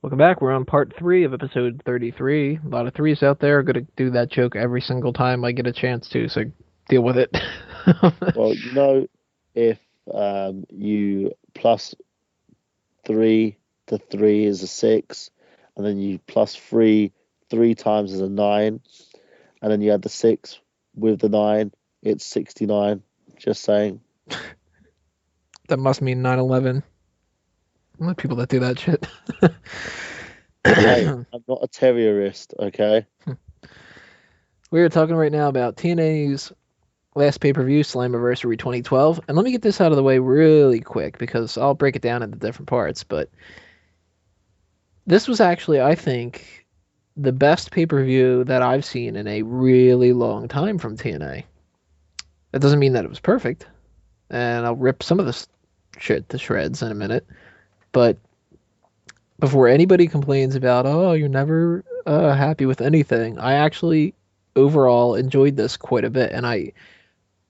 Welcome back. We're on part 3 of episode 33. A lot of threes out there. I'm going to do that joke every single time I get a chance to, so deal with it. Well, if you plus three to three is a six, and then you plus three times is a nine, and then you add the six with the nine, it's 69. Just saying. That must mean 9/11. People that do that shit. Hey, I'm not a terrorist, okay? We are talking right now about TNA's last pay-per-view, Slammiversary 2012. And let me get this out of the way really quick because I'll break it down into different parts. But this was actually, I think, the best pay-per-view that I've seen in a really long time from TNA. That doesn't mean that it was perfect, and I'll rip some of this shit to shreds in a minute. But before anybody complains about, oh, you're never happy with anything, I actually overall enjoyed this quite a bit, and I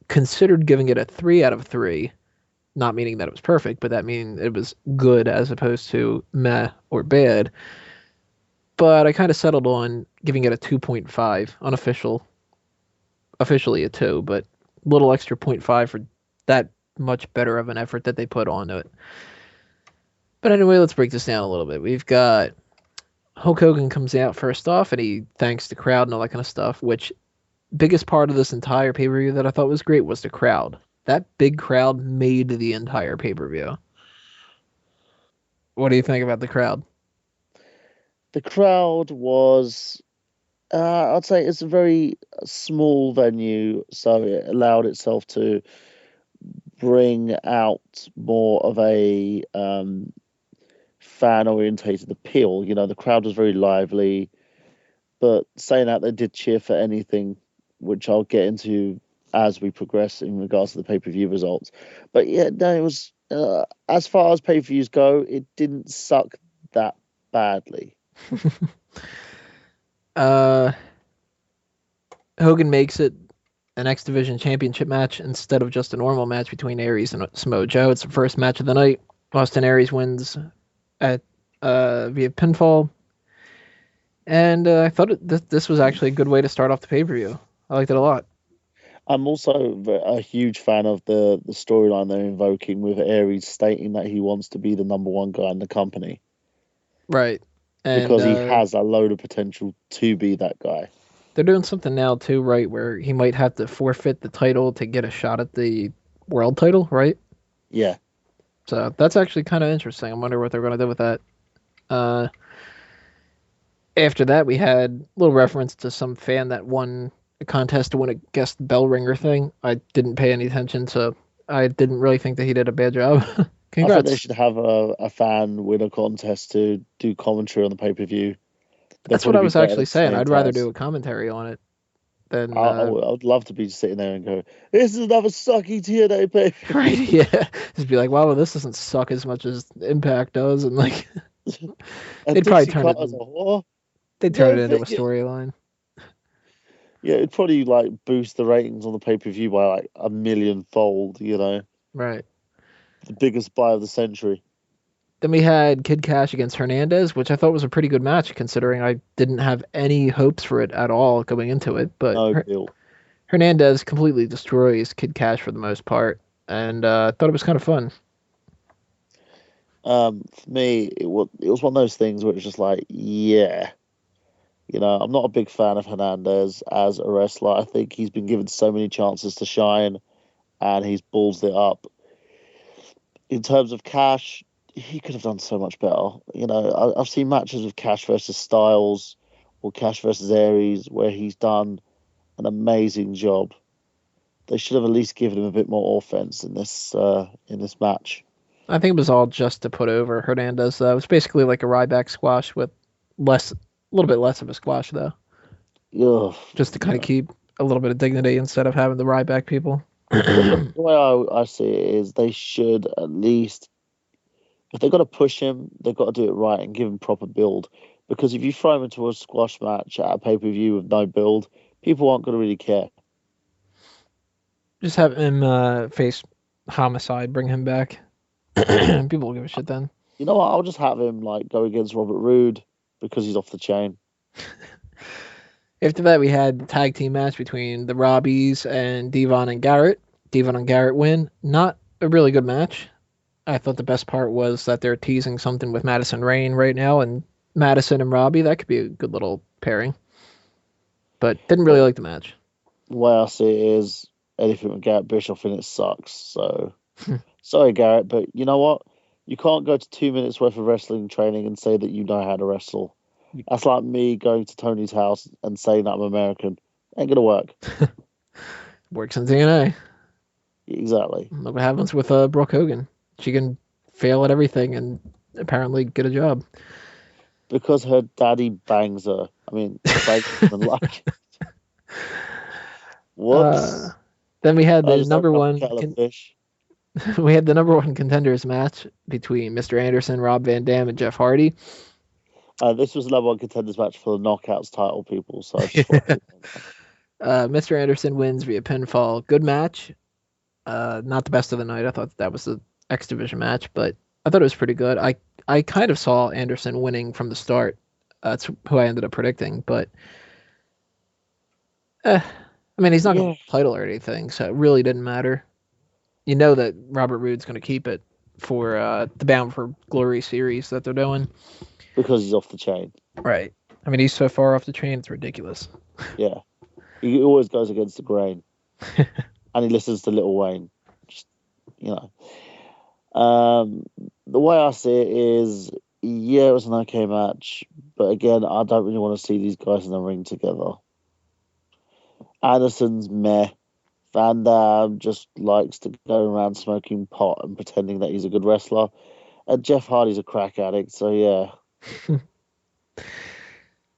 considered giving it a 3 out of 3, not meaning that it was perfect, but that meaning it was good as opposed to meh or bad. But I kind of settled on giving it a 2.5, officially a 2, but a little extra point 0.5 for that much better of an effort that they put onto it. But anyway, let's break this down a little bit. We've got Hulk Hogan comes out first off, and he thanks the crowd and all that kind of stuff, which biggest part of this entire pay-per-view that I thought was great was the crowd. That big crowd made the entire pay-per-view. What do you think about the crowd? The crowd was, I'd say it's a very small venue, so it allowed itself to bring out more of a fan orientated appeal. The crowd was very lively, but saying that, they did cheer for anything, which I'll get into as we progress in regards to the pay-per-view results. But yeah, no, it was as far as pay-per-views go, it didn't suck that badly. uh, Hogan makes it an X Division Championship match instead of just a normal match between Aries and Samoa Joe. It's the first match of the night. Austin Aries wins at via pinfall, and I thought this was actually a good way to start off the pay-per-view. I liked it a lot. I'm also a huge fan of the storyline they're invoking with Aries stating that he wants to be the number one guy in the company Right, and because he has a load of potential to be that guy. they're doing something now too, right, where he might have to forfeit the title to get a shot at the world title, right? Yeah. So that's actually kind of interesting. I wonder what they're going to do with that. Uh, After that, we had a little reference to some fan that won a contest to win a guest bell ringer thing. I didn't pay any attention, so I didn't really think that he did a bad job. I think they Congrats. should have a fan win a contest to do commentary on the pay-per-view. They'll That's what probably I be was better actually than saying. saying I'd rather Taz. do a commentary on it than I would love to be sitting there and go, "This is another sucky TNA right. pay-per-view." Yeah, just be like, wow, well, this doesn't suck as much as Impact does, and like And they'd probably Dixie turn it. Carter's a whore. They'd turn No it into a figure. storyline. Yeah, it'd probably like boost the ratings on the pay-per-view by like a million fold. Right. The biggest buy of the century. Then we had Kid Cash against Hernandez, which I thought was a pretty good match considering I didn't have any hopes for it at all going into it. But No build. Hernandez completely destroys Kid Cash for the most part, and I thought it was kind of fun. For me, it was one of those things where it was just like, yeah. I'm not a big fan of Hernandez as a wrestler. I think he's been given so many chances to shine and he's ballsed it up. In terms of Cash, he could have done so much better. I've seen matches of Cash versus Styles or Cash versus Aries where he's done an amazing job. They should have at least given him a bit more offense in this match. I think it was all just to put over Hernandez. Though. It was basically like a Ryback squash with a little bit less of a squash though, Ugh, just to kind of yeah. keep a little bit of dignity instead of having the Ryback people. The way I see it is they should at least, if they've got to push him, they've got to do it right and give him proper build. Because if you throw him into a squash match at a pay-per-view with no build, people aren't going to really care. Just have him face Homicide, bring him back. People will give a shit then. You know what? I'll just have him like go against Robert Roode because he's off the chain. After that, we had the tag team match between the Robbies and Devon and Garett. Devon and Garett win. Not a really good match. I thought the best part was that they're teasing something with Madison Rain right now, and Madison and Robbie, that could be a good little pairing. But didn't really But like the match. the way I see it is anything with Garrett Bischoff in it sucks. So sorry, Garrett, but you know what? You can't go to 2 minutes worth of wrestling training and say that you know how to wrestle. That's like me going to Tony's house and saying that I'm American. Ain't gonna work. Works in TNA. Exactly. Look what happens with Brooke Hogan. She can fail at everything and apparently get a job. Because her daddy bangs her. I mean, bangs her like. Whoops. Then we had I the just opened number up a one. kettle of fish. We had the number one contenders match between Mr. Anderson, Rob Van Dam, and Jeff Hardy. This was the number one contenders match for the Knockouts title, people. So I just want Mr. Anderson wins via pinfall. Good match. Not the best of the night. I thought that was the X Division match, but I thought it was pretty good. I kind of saw Anderson winning from the start. That's who I ended up predicting, but I mean, he's not going to title or anything, so it really didn't matter. You know that Robert Roode's going to keep it for the Bound for Glory series that they're doing. because he's off the chain. Right. I mean, he's so far off the chain, it's ridiculous. Yeah. He always goes against the grain. And he listens to Little Wayne. Just, you know. The way I see it is, yeah, it was an okay match. But again, I don't really want to see these guys in the ring together. Anderson's meh. Van Dam just likes to go around smoking pot and pretending that he's a good wrestler. And Jeff Hardy's a crack addict, so yeah.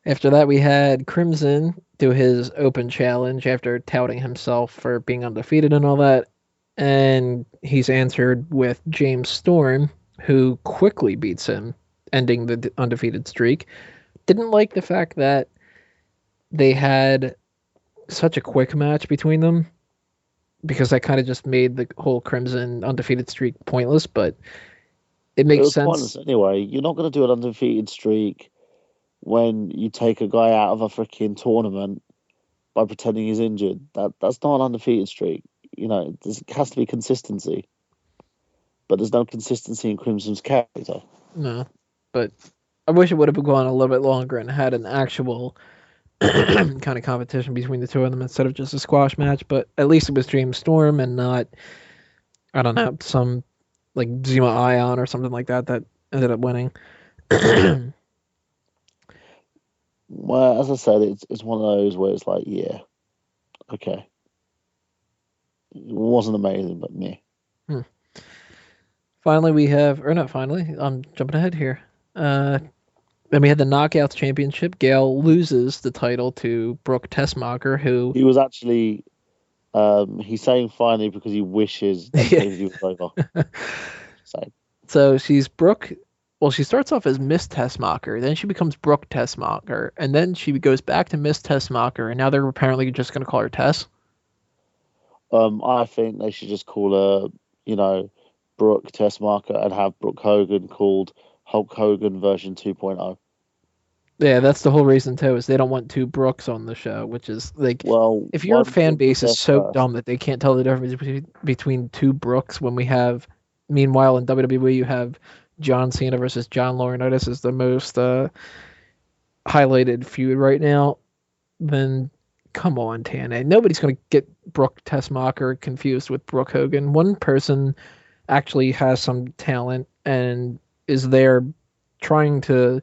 After that, we had Crimson do his open challenge after touting himself for being undefeated and all that. And he's answered with James Storm, who quickly beats him, ending the undefeated streak. Didn't like the fact that they had such a quick match between them, because that kind of just made the whole Crimson undefeated streak pointless, but it makes sense. Pointless anyway. You're not going to do an undefeated streak when you take a guy out of a freaking tournament by pretending he's injured. That's not an undefeated streak. You know, there has to be consistency. But there's no consistency in Crimson's character. No, but I wish it would have gone a little bit longer and had an actual kind of competition between the two of them instead of just a squash match. But at least it was James Storm and not, I don't know, some like Zima Ion or something like that ended up winning. Well, as I said, it's one of those where it's like, yeah, okay. It wasn't amazing, but me. Finally, we have, or not finally, I'm jumping ahead here. Then we had the Knockouts Championship. Gail loses the title to Brooke Tessmacher, who... He was actually, he's saying finally because he wishes that he was over. So she's Brooke... Well, she starts off as Miss Tessmacher, then she becomes Brooke Tessmacher, and then she goes back to Miss Tessmacher, and now they're apparently just going to call her Tess. I think they should just call her, you know, Brooke Tessmacher and have Brooke Hogan called Hulk Hogan version 2.0. Yeah, that's the whole reason too, is they don't want two Brooks on the show, which is like, well, if your fan base is so dumb that they can't tell the difference between two Brooks, when we have, meanwhile in WWE you have John Cena versus John Laurinaitis is the most highlighted feud right now, then come on, TNA. Nobody's going to get Brooke Tessmacher confused with Brooke Hogan. One person actually has some talent and is there trying to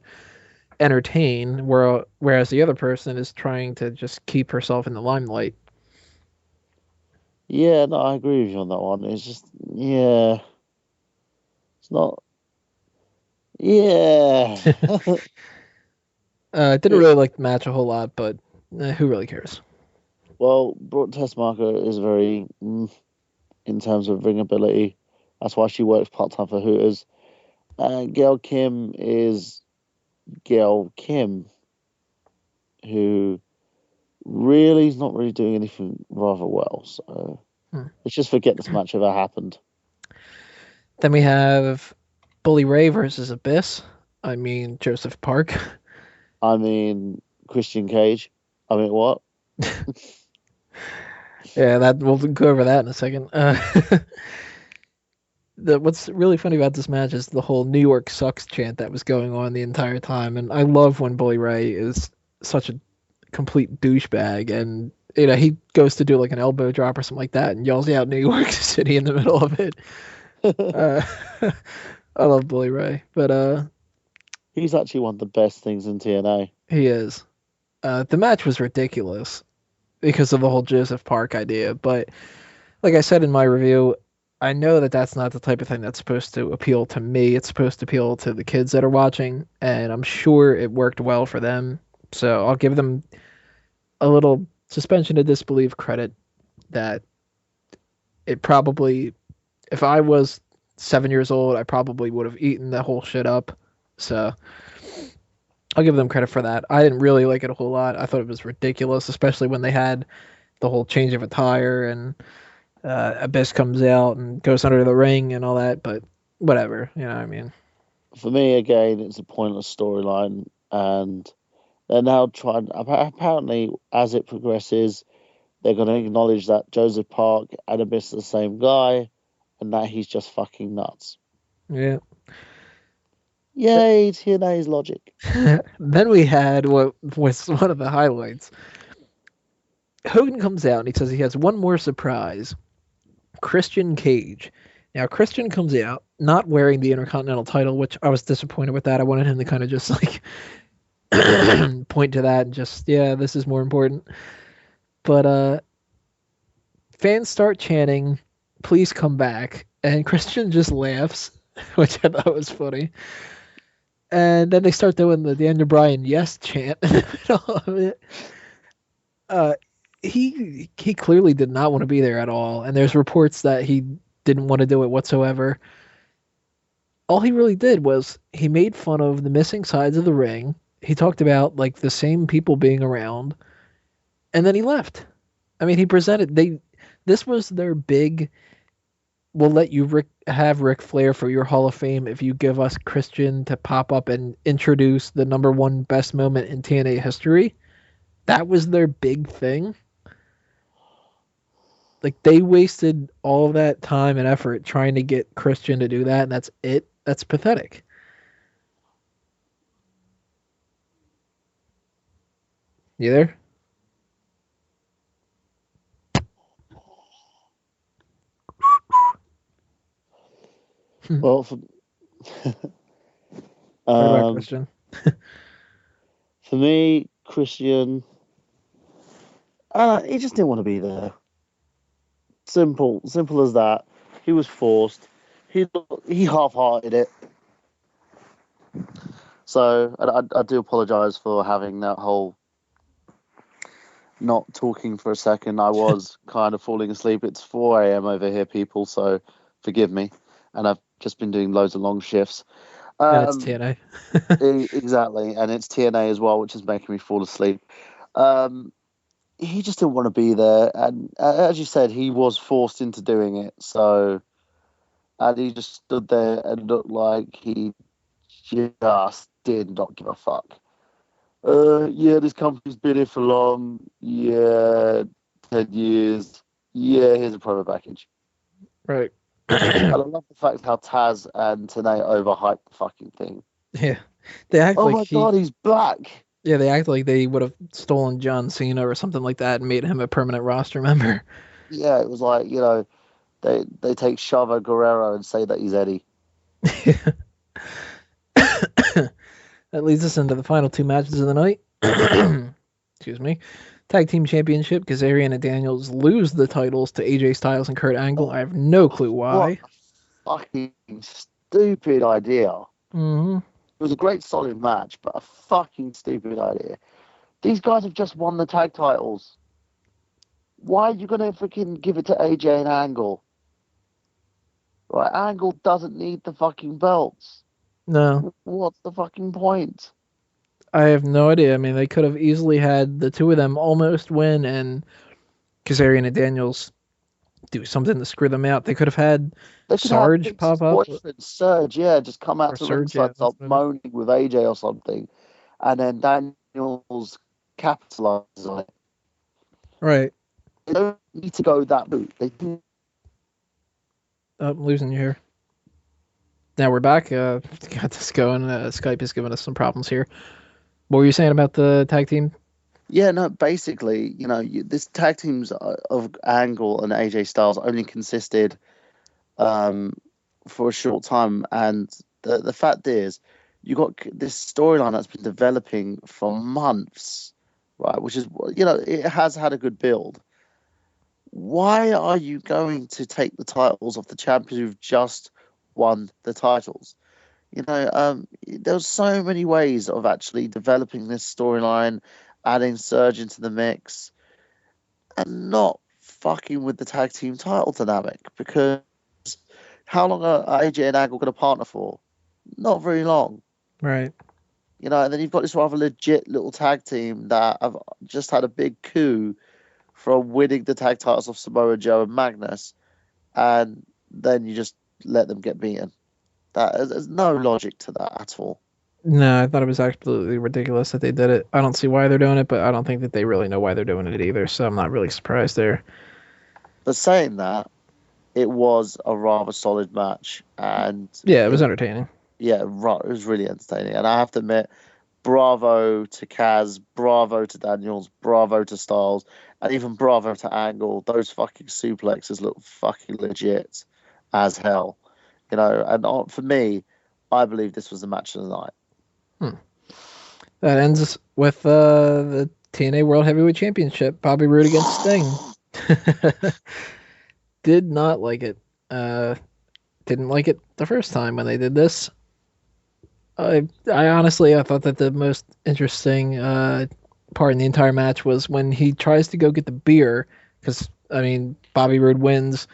entertain, whereas the other person is trying to just keep herself in the limelight. Yeah, no, I agree with you on that one. It's just, yeah, it's not. Yeah. Didn't really like the match a whole lot, but who really cares? Well, Brooke Tessmacher is very, in terms of ring ability. That's why she works part-time for Hooters. Gail Kim is Gail Kim, who really is not really doing anything rather well. So let's just forget this match ever happened. Then we have Bully Ray versus Abyss. I mean, Joseph Park. I mean, Christian Cage. I mean, what? Yeah, that we'll go over that in a second. What's really funny about this match is the whole New York sucks chant that was going on the entire time, and I love when Bully Ray is such a complete douchebag, and he goes to do like an elbow drop or something like that, and yells out New York City in the middle of it. Uh, I love Bully Ray, but He's actually one of the best things in TNA. he is. The match was ridiculous because of the whole Joseph Park idea, but like I said in my review, I know that that's not the type of thing that's supposed to appeal to me. It's supposed to appeal to the kids that are watching, and I'm sure it worked well for them. So I'll give them a little suspension of disbelief credit that it probably, if I was 7 years old, I probably would have eaten the whole shit up. So I'll give them credit for that. I didn't really like it a whole lot. I thought it was ridiculous, especially when they had the whole change of attire and Abyss comes out and goes under the ring and all that, but whatever, you know what I mean? For me, again, it's a pointless storyline, and they're now trying. Apparently, as it progresses, they're going to acknowledge that Joseph Park and Abyss are the same guy, and that he's just fucking nuts. Yeah. Yay, TNA's logic. Then we had what was one of the highlights. Hogan comes out and he says he has one more surprise. Christian Cage. Now Christian comes out not wearing the Intercontinental title, which I was disappointed with that. I wanted him to kind of just like point to that and just, yeah, this is more important. But fans start chanting, please come back, and Christian just laughs, which I thought was funny. And then they start doing the Daniel Bryan yes chant in the middle of it. He clearly did not want to be there at all, and there's reports that he didn't want to do it whatsoever. All he really did was he made fun of the missing sides of the ring. He talked about like the same people being around, and then he left. I mean, he presented this was their big. We'll let you have Ric Flair for your Hall of Fame if you give us Christian to pop up and introduce the number one best moment in TNA history. That was their big thing. Like, they wasted all of that time and effort trying to get Christian to do that, and that's it. That's pathetic. You there? Well, What about Christian? for me, Christian, he just didn't want to be there. Simple as that. He was forced. He half-hearted it. So I do apologize for having that whole not talking for a second. I was kind of falling asleep. It's 4 a.m. over here, people, so forgive me. And I've just been doing loads of long shifts. And it's TNA. Exactly, and it's TNA as well, which is making me fall asleep. He just didn't want to be there, and as you said, he was forced into doing it. So, and he just stood there and looked like he just did not give a fuck. Yeah, this company's been here for long. Yeah, 10 years. Yeah, here's a promo package. Right. And I love the fact how Taz and Tenay overhyped the fucking thing. Yeah. They act oh like my god, he's back. Yeah, they act like they would have stolen John Cena or something like that and made him a permanent roster member. Yeah, it was like, they take Chavo Guerrero and say that he's Eddie. That leads us into the final two matches of the night. Excuse me. Tag Team Championship, Kazarian and Daniels lose the titles to AJ Styles and Kurt Angle. I have no clue why. What a fucking stupid idea. Mm-hmm. It was a great solid match, but a fucking stupid idea. These guys have just won the tag titles. Why are you going to freaking give it to AJ and Angle? Right, Angle doesn't need the fucking belts. No. What's the fucking point? I have no idea. I mean, they could have easily had the two of them almost win and Kazarian and Daniels do something to screw them out. They could have had They could have Sarge Vince's pop up boyfriend, Serge, yeah, just come out or to Surge, ringside, yeah, that's start what I meant. moaning with AJ or something, and then Daniels capitalizes on it. Right. They don't need to go that route. They do. Oh, I'm losing you here. Now we're back. Got this going. Skype is giving us some problems here. What were you saying about the tag team? Yeah, no, basically, this tag teams of Angle and AJ Styles only consisted um, for a short time, and the fact is, you got this storyline that's been developing for months, right? Which is, it has had a good build. Why are you going to take the titles of the champions who've just won the titles? There's so many ways of actually developing this storyline, adding Surge into the mix, and not fucking with the tag team title dynamic. Because how long are AJ and Angle going to partner for? Not very long. Right. And then you've got this rather legit little tag team that have just had a big coup from winning the tag titles of Samoa Joe and Magnus, and then you just let them get beaten. There's no logic to that at all. No, I thought it was absolutely ridiculous that they did it. I don't see why they're doing it, but I don't think that they really know why they're doing it either. So I'm not really surprised there. But saying that, it was a rather solid match, and Yeah, it was entertaining. Yeah, right. It was really entertaining, and I have to admit, bravo to Kaz, bravo to Daniels, bravo to Styles, and even bravo to Angle. Those fucking suplexes look fucking legit as hell, And for me, I believe this was the match of the night. That ends with the TNA World Heavyweight Championship. Bobby Roode against Sting. Did not like it. Didn't like it the first time when they did this. I honestly I thought that the most interesting part in the entire match was when he tries to go get the beer, because Bobby Roode wins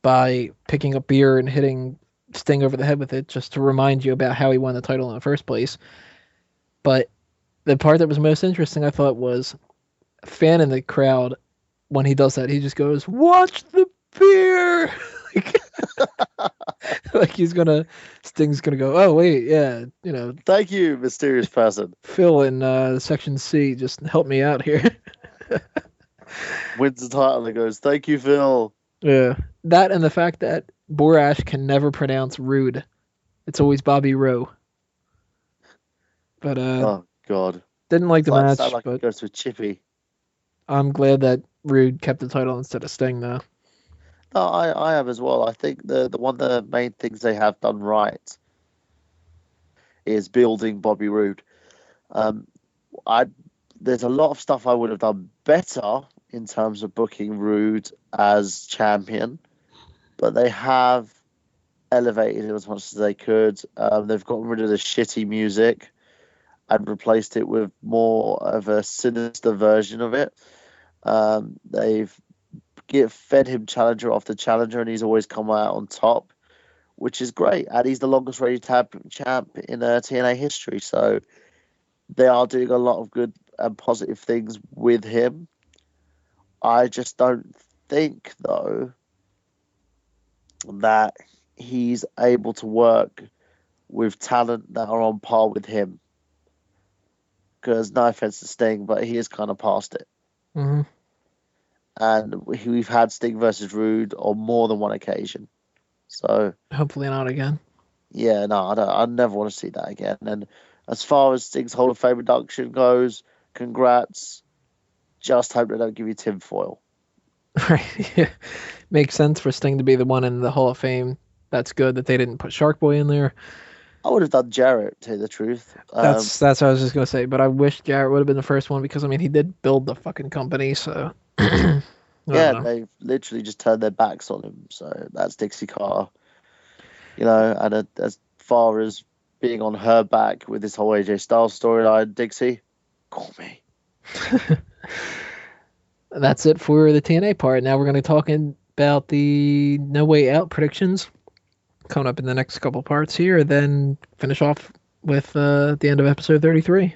by picking up beer and hitting Sting over the head with it, just to remind you about how he won the title in the first place. But the part that was most interesting, I thought, was a fan in the crowd when he does that. He just goes, "Watch the beer!" like Sting's gonna go, "Oh wait, yeah, Thank you, mysterious person." Phil in Section C, just help me out here. Wins the title and goes, "Thank you, Phil." Yeah, that and the fact that Borash can never pronounce Rude. It's always Bobby Rowe. But Oh God, didn't like the match. Sound like but it goes to a chippy. I'm glad that Rude kept the title instead of Sting, though. No, I have as well. I think the one of the main things they have done right is building Bobby Roode. There's a lot of stuff I would have done better in terms of booking Roode as champion, but they have elevated him as much as they could. They've gotten rid of the shitty music and replaced it with more of a sinister version of it. They've fed him challenger after challenger, and he's always come out on top, which is great. And he's the longest reigning champ in TNA history. So they are doing a lot of good and positive things with him. I just don't think, though, that he's able to work with talent that are on par with him. Because, no offense to Sting, but he is kind of past it. Mm-hmm. And we've had Sting versus Roode on more than one occasion. So hopefully not again. Yeah, no, I never want to see that again. And as far as Sting's Hall of Fame induction goes, congrats. Just hope they don't give you tinfoil. Right. Yeah. Makes sense for Sting to be the one in the Hall of Fame. That's good that they didn't put Shark Boy in there. I would have done Jarrett, to tell you the truth. That's what I was just gonna say, but I wish Garett would have been the first one because he did build the fucking company, so yeah, they've literally just turned their backs on him. So that's Dixie Carter. And as far as being on her back with this whole AJ Styles storyline, Dixie, call me. That's it for the TNA part. Now we're going to talk about the No Way Out predictions coming up in the next couple parts here, then finish off with the end of episode 33.